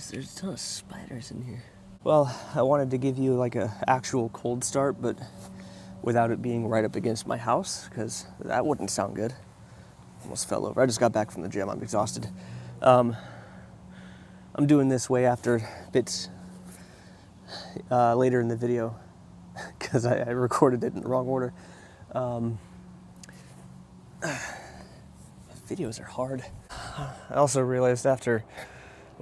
Jeez, there's a ton of spiders in here. Well, I wanted to give you like a actual cold start, but without it being right up against my house, because that wouldn't sound good. Almost fell over. I just got back from the gym. I'm exhausted. I'm doing this way after bits later in the video because I recorded it in the wrong order. Videos are hard. I also realized after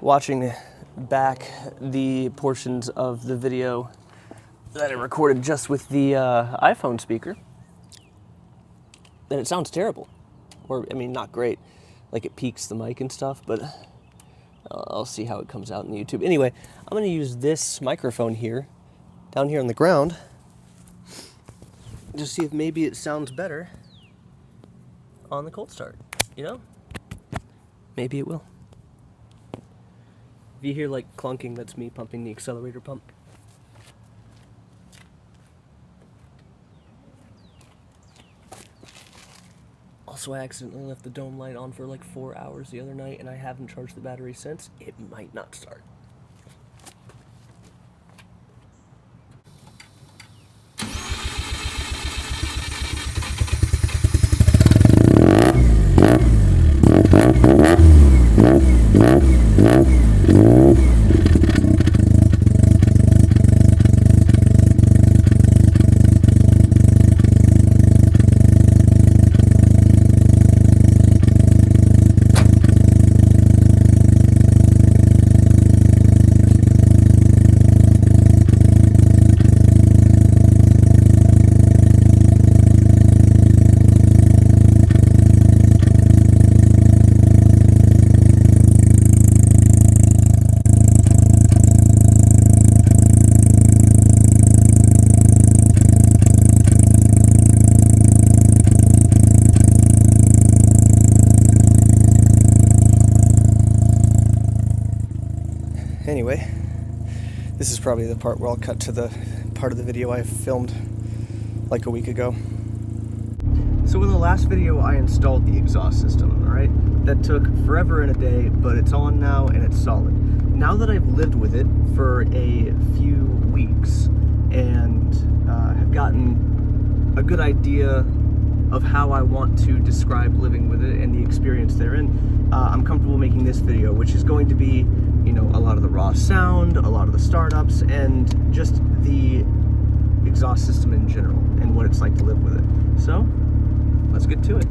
watching back the portions of the video that I recorded just with the iPhone speaker that it sounds terrible. Or, I mean, not great. Like it peaks the mic and stuff, but I'll see how it comes out in YouTube. Anyway, I'm going to use this microphone here, down here on the ground, just see if maybe it sounds better on the cold start, you know? Maybe it will. If you hear like clunking, that's me pumping the accelerator pump. Also, I accidentally left the dome light on for like 4 hours the other night, and I haven't charged the battery since. It might not start. Anyway, this is probably the part where I'll cut to the part of the video I filmed like a week ago. So in the last video, I installed the exhaust system, alright? That took forever and a day, but it's on now and it's solid. Now that I've lived with it for a few weeks and have gotten a good idea of how I want to describe living with it and the experience therein, I'm comfortable making this video, which is going to be, you know, a lot of the raw sound, a lot of the startups, and just the exhaust system in general and what it's like to live with it. So, let's get to it.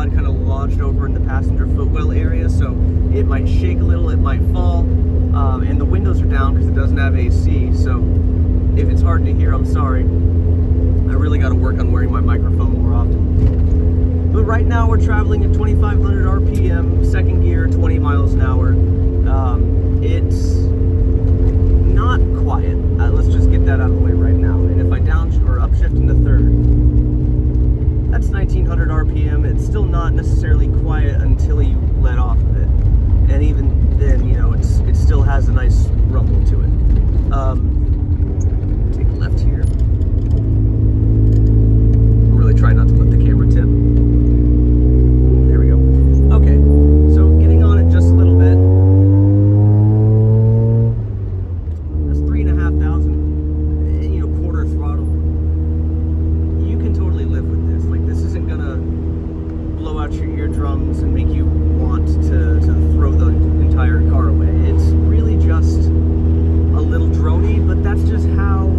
Kind of lodged over in the passenger footwell area, so it might shake a little, it might fall, and the windows are down because it doesn't have AC, so if it's hard to hear, I'm sorry. I really got to work on wearing my microphone more often. But right now we're traveling at 2,500 RPM, second gear, 20 miles an hour. It's not quiet. Let's just get that out of the way right now. And if I upshift into third, that's 1900 RPM. It's still not necessarily quiet until you let off of it. And even then, you know, it still has a nice rumble to it. Take a left here. I'm really trying not to let the camera tip. There we go. Okay, so getting on it just a little bit. That's 3,500, you know, quarter throttle. You can totally live with this. Like, this isn't gonna blow out your eardrums and make you want to throw the entire car away. It's really just a little droney, but that's just how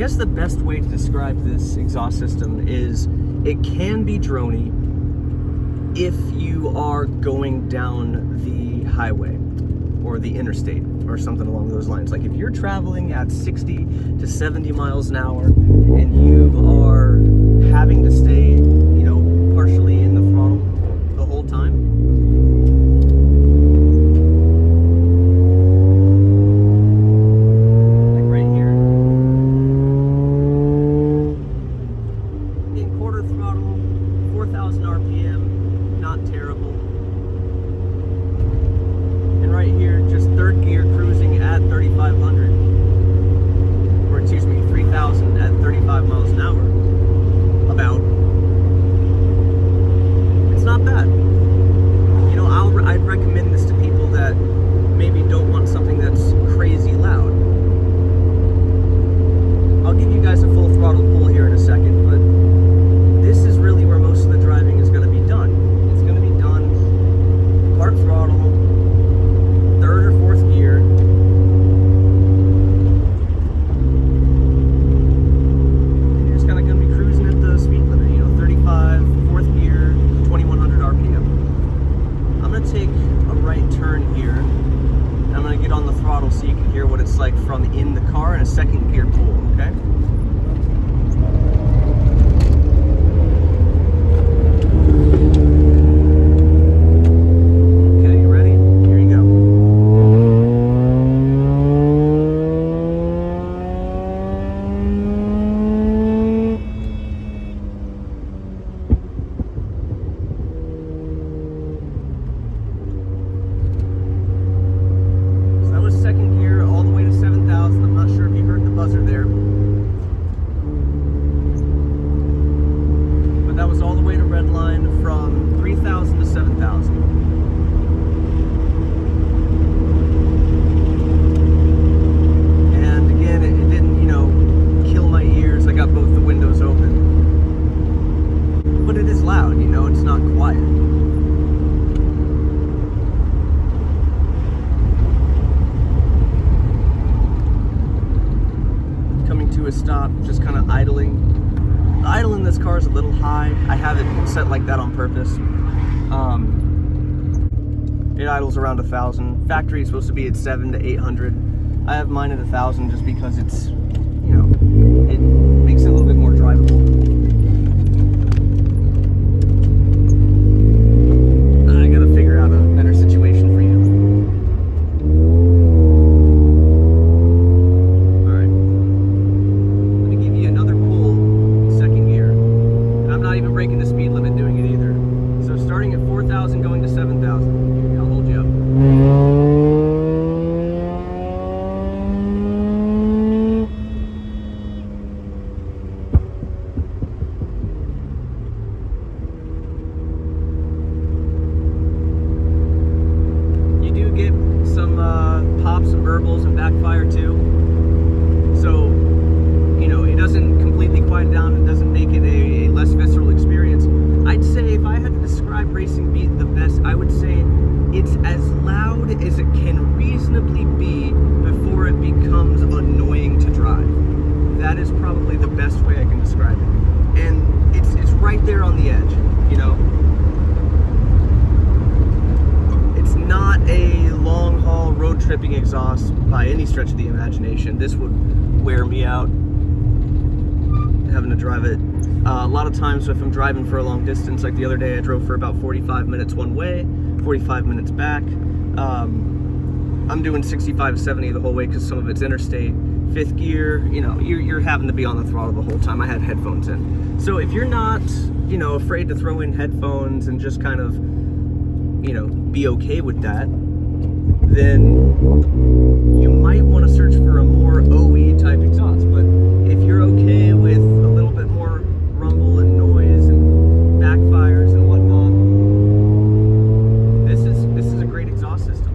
guess the best way to describe this exhaust system is it can be droney if you are going down the highway or the interstate or something along those lines. Like if you're traveling at 60 to 70 miles an hour and you are having to stay, you know, partially in the throttle the whole time, like right here, in quarter throttle, 4,000 RPM, not terrible. And right here, just third gear cruising at 3,500, or excuse me, 3,000 at 35 miles an hour. About. It's not bad. You know, I'd recommend this to people that maybe don't want something that's crazy loud. I'll give you guys a full throttle pull here in a second, but this is really where most of the driving is going to be done. It's going to be done part throttle, third or fourth gear. And you're just kind of going to be cruising at the speed limit, you know, 35, fourth gear, 2,100 RPM. I'm going to take a right turn here. And I'm going to get on the throttle so you can hear what it's like from in the car in a second gear pull, okay? Second gear all the way to 7,000. I'm not sure if you heard the buzzer there, but that was all the way to red line from 3,000 to 7,000. And again, it didn't, you know, kill my ears. I got both the windows open, but it is loud, you know, it's not quiet. To a stop, just kind of idling. The idle in this car is a little high. I have it set like that on purpose. It idles around 1,000. Factory is supposed to be at 700 to 800. I have mine at 1,000 just because it's, you know, it makes it a little bit more drivable. I gotta figure out a better situation for you. Breaking the speed limit doing it either. So starting at 4,000 going to 7,000. I'll hold you up. You do get some pops and burbles and backfire too. So, you know, it doesn't completely quiet down and doesn't make it a less visceral experience. I'd say if I had to describe Racing Beat the best, I would say it's as loud as it can reasonably be before it becomes annoying to drive. That is probably the best way I can describe it. And it's right there on the edge, you know? It's not a long haul road tripping exhaust by any stretch of the imagination. This would wear me out having to drive it. A lot of times if I'm driving for a long distance, like the other day I drove for about 45 minutes one way, 45 minutes back. I'm doing 65, 70 the whole way because some of it's interstate. Fifth gear, you know, you're having to be on the throttle the whole time. I had headphones in. So if you're not, you know, afraid to throw in headphones and just kind of, you know, be okay with that, then you might want to search for a more OE type exhaust. But if you're okay with a little bit more rumble and noise and backfires and whatnot, this is a great exhaust system.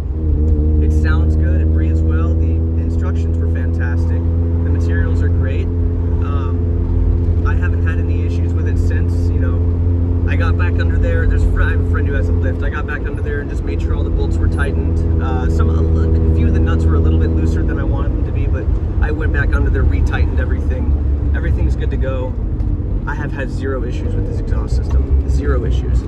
It sounds good, it breathes well, the instructions were fantastic, the materials are great. I haven't had any issues with it since, you know. I got back under there, I have a friend who has a lift, I got back under there and just made sure all the bolts were tightened. A few of the nuts were a little bit looser than I wanted them to be, but I went back back under there, retightened everything. Everything's good to go. I have had zero issues with this exhaust system. Zero issues.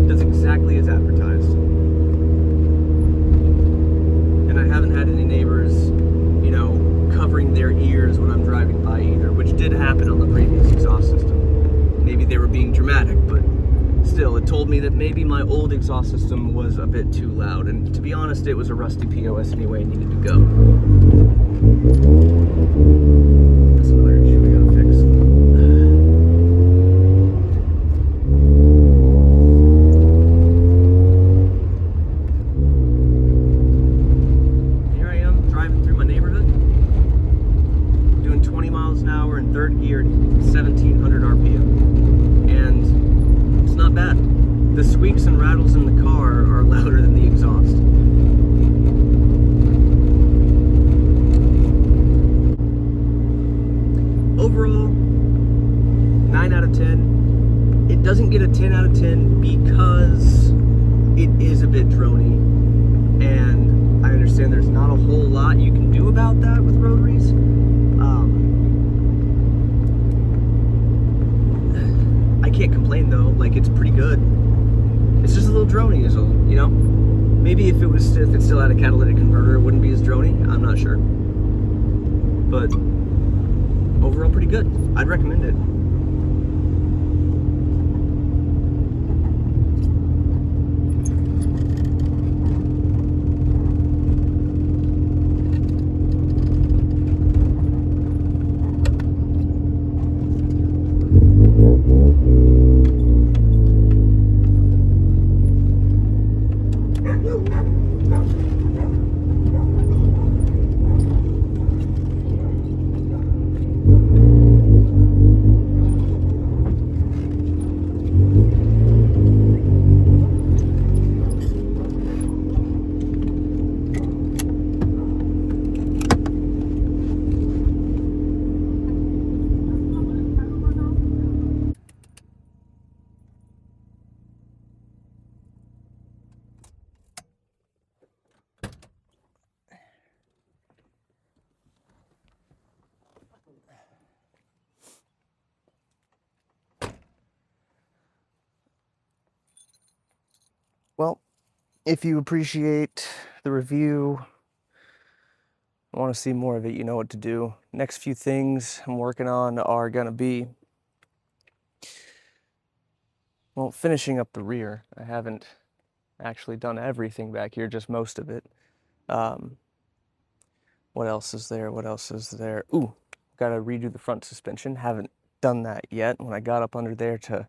Does exactly as advertised. And I haven't had any neighbors, you know, covering their ears when I'm driving by either, which did happen on the previous exhaust system. Maybe they were being dramatic, but still, it told me that maybe my old exhaust system was a bit too loud, and to be honest, it was a rusty POS anyway, and needed to go. That's another issue we gotta fix. Here I am, driving through my neighborhood, doing 20 miles an hour in third gear, 1700 RPM, and it's not bad. The squeaks and rattles in the car are louder than the exhaust. Overall, 9 out of 10. It doesn't get a 10 out of 10 because it is a bit drony, and I understand there's not a whole lot you can do about that with rotaries. I can't complain though, like it's pretty good. It's just a little drony, is all, you know? Maybe if it still had a catalytic converter, it wouldn't be as drony. I'm not sure. But overall, pretty good. I'd recommend it. Well, if you appreciate the review, want to see more of it, you know what to do. Next few things I'm working on are going to be, well, finishing up the rear. I haven't actually done everything back here, just most of it. What else is there? What else is there? Ooh, got to redo the front suspension. Haven't done that yet. When I got up under there to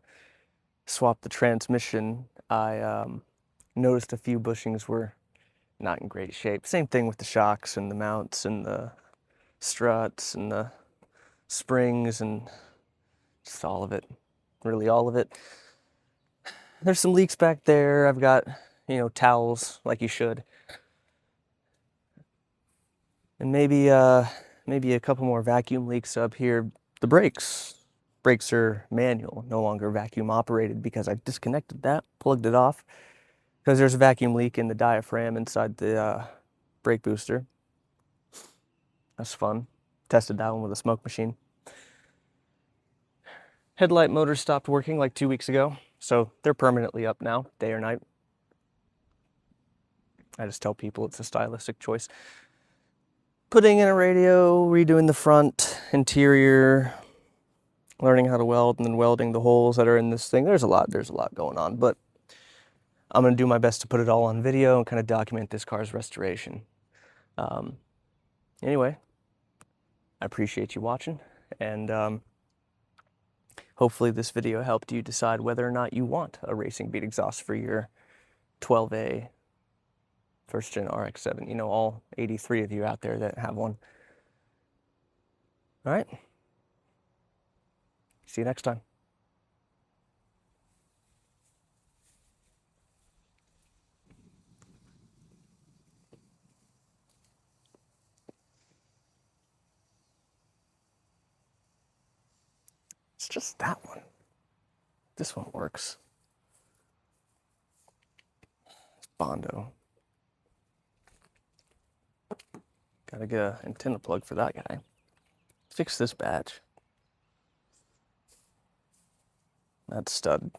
swap the transmission, I noticed a few bushings were not in great shape. Same thing with the shocks and the mounts and the struts and the springs and just all of it. Really all of it. There's some leaks back there. I've got, you know, towels like you should. And maybe a couple more vacuum leaks up here. The brakes are manual, no longer vacuum operated, because I disconnected that, plugged it off, because there's a vacuum leak in the diaphragm inside the brake booster. That's fun. Tested that one with a smoke machine. Headlight motors stopped working like 2 weeks ago, so they're permanently up now, day or night. I just tell people it's a stylistic choice. Putting in a radio, redoing the front, interior, learning how to weld, and then welding the holes that are in this thing. There's a lot going on, but I'm gonna do my best to put it all on video and kind of document this car's restoration. Anyway, I appreciate you watching, and hopefully this video helped you decide whether or not you want a racing beat exhaust for your 12A first gen RX-7. You know, all 83 of you out there that have one. All right. See you next time. It's just that one. This one works. It's Bondo. Gotta get an antenna plug for that guy. Fix this batch. That stud